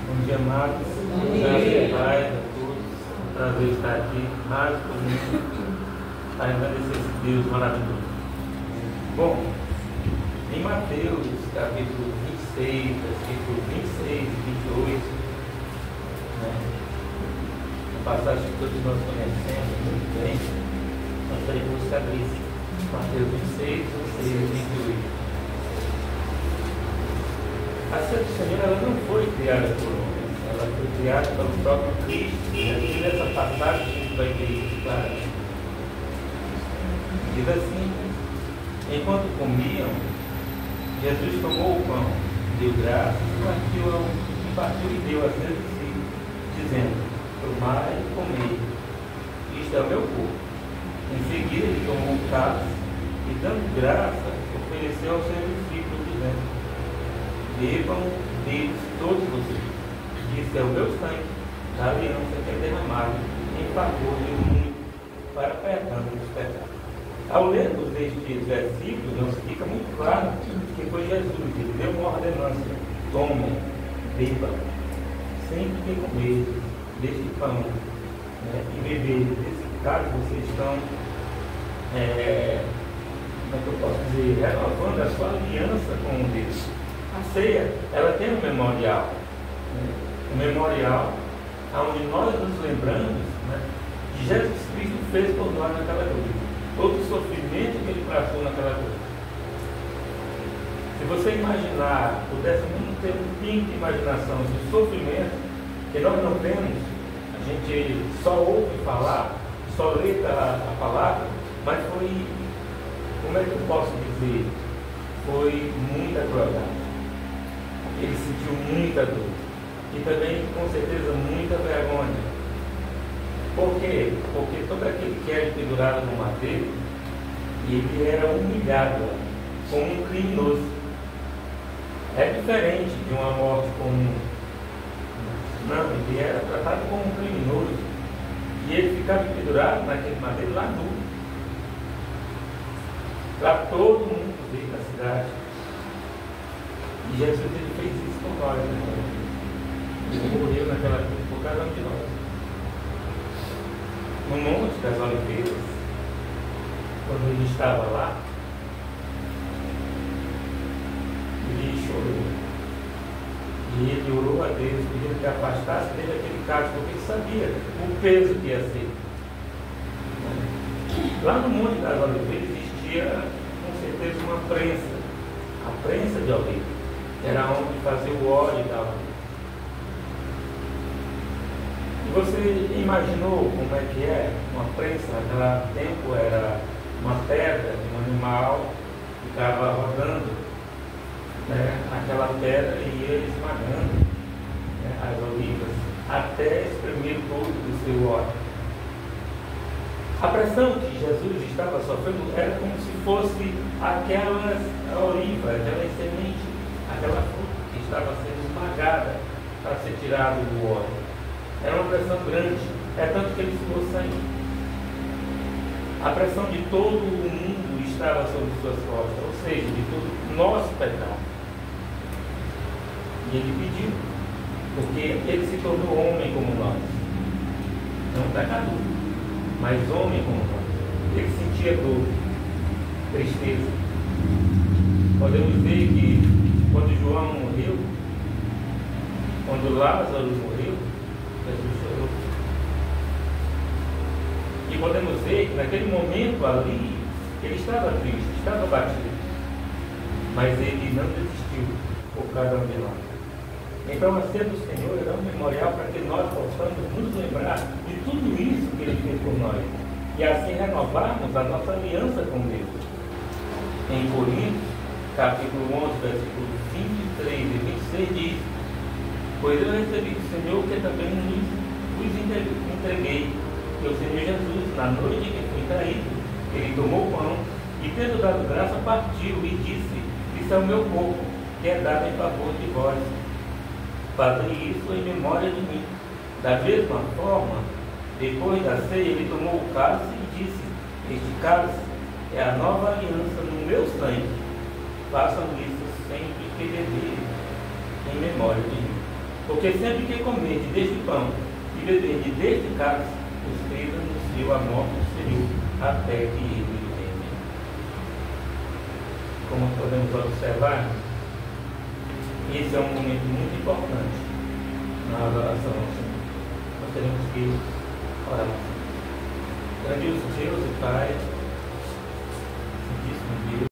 Bom dia, amados. Graças a Pai, a todos. Prazer estar aqui mais por mim, para agradecer esse Deus maravilhoso. Bom, em Mateus, capítulo 26, versículo 26 e 28, a passagem que todos nós conhecemos muito bem, nós teremos que abrir Mateus 26, 26 e 28. A Santa Senhora ela não foi criada por homens, ela foi criada pelo próprio Cristo. E aqui nessa passagem a gente vai ver isso claro. Diz assim: enquanto comiam, Jesus tomou o pão, deu graças, partiu e deu a seus discípulos, dizendo: tomai e comei, isto é o meu corpo. Em seguida ele tomou o cálice e, dando graça, ofereceu aos seus discípulos, dizendo: bebam deles todos vocês. Isso é o meu sangue da aliança que é derramado em favor de muitos para perdão dos pecados. Ao lermos estes versículos, não fica muito claro que foi Jesus. Ele deu uma ordenança: tomem, bebam, sempre que comer deste pão e beber desse cálice, vocês estão, como é que eu posso dizer, renovando a sua aliança com Deus. A ceia, ela tem um memorial, um memorial onde nós nos lembramos que Jesus Cristo fez por nós naquela cruz, todo o sofrimento que ele passou naquela cruz. Se você imaginar, pudesse muito ter um pingo de imaginação do sofrimento que nós não temos, a gente só ouve falar, só lê a palavra, mas foi, como é que eu posso dizer, foi muita crueldade. Ele sentiu muita dor e também, com certeza, muita vergonha. Por quê? Porque todo aquele que era pendurado no madeiro, ele era humilhado como um criminoso. É diferente de uma morte comum. Não, ele era tratado como um criminoso. E ele ficava pendurado naquele madeiro lá nu, para todo mundo ver na cidade. E Jesus ele fez isso por nós, Ele morreu naquela cruz por cada um de nós. No Monte das Oliveiras, quando ele estava lá, ele chorou. E ele orou a Deus, pedindo que afastasse dele aquele cálice, porque ele sabia o peso que ia ser. Lá no Monte das Oliveiras existia, com certeza, uma prensa, a prensa de oliva. Era onde fazia o óleo da oliva. E você imaginou como é que é uma prensa? Naquele tempo era uma pedra de um animal que ficava rodando aquela pedra e ele esmagando as olivas até exprimir todo o seu óleo. A pressão que Jesus estava sofrendo era como se fosse aquelas olivas, aquela semente, aquela fruta que estava sendo esmagada para ser tirado do óleo. Era uma pressão grande, é tanto que ele suou sangue. A pressão de todo o mundo estava sobre suas costas, ou seja, de todo o nosso pecado. E ele pediu, porque ele se tornou homem como nós. Não pecador, mas homem como nós. Ele sentia dor, tristeza. Podemos ver que quando João morreu, quando Lázaro morreu, Jesus chorou. E podemos ver que naquele momento ali, ele estava triste, estava abatido. Mas ele não desistiu por cada um de nós. Então a ceia do Senhor é um memorial para que nós possamos nos lembrar de tudo isso que ele fez por nós. E assim renovarmos a nossa aliança com Deus. Em Coríntios, capítulo 11, versículos 23 e 26 diz: pois eu recebi do Senhor que também vos entreguei, que o Senhor Jesus, na noite que foi traído, ele tomou o pão e, tendo dado graça, partiu e disse: isso é o meu corpo, que é dado em favor de vós. Fazei isso em memória de mim. Da mesma forma, depois da ceia, ele tomou o cálice e disse: este cálice é a nova aliança no meu sangue. Façam isso sempre que beberem, em memória de mim. Porque sempre que comerdes deste pão e beberdes deste cálice, escreva no seu a morte do Senhor, até que ele venha. Como podemos observar, esse é um momento muito importante na adoração ao Senhor. Nós teremos que orar. Grandioso Deus e Pai, Santíssimo Deus,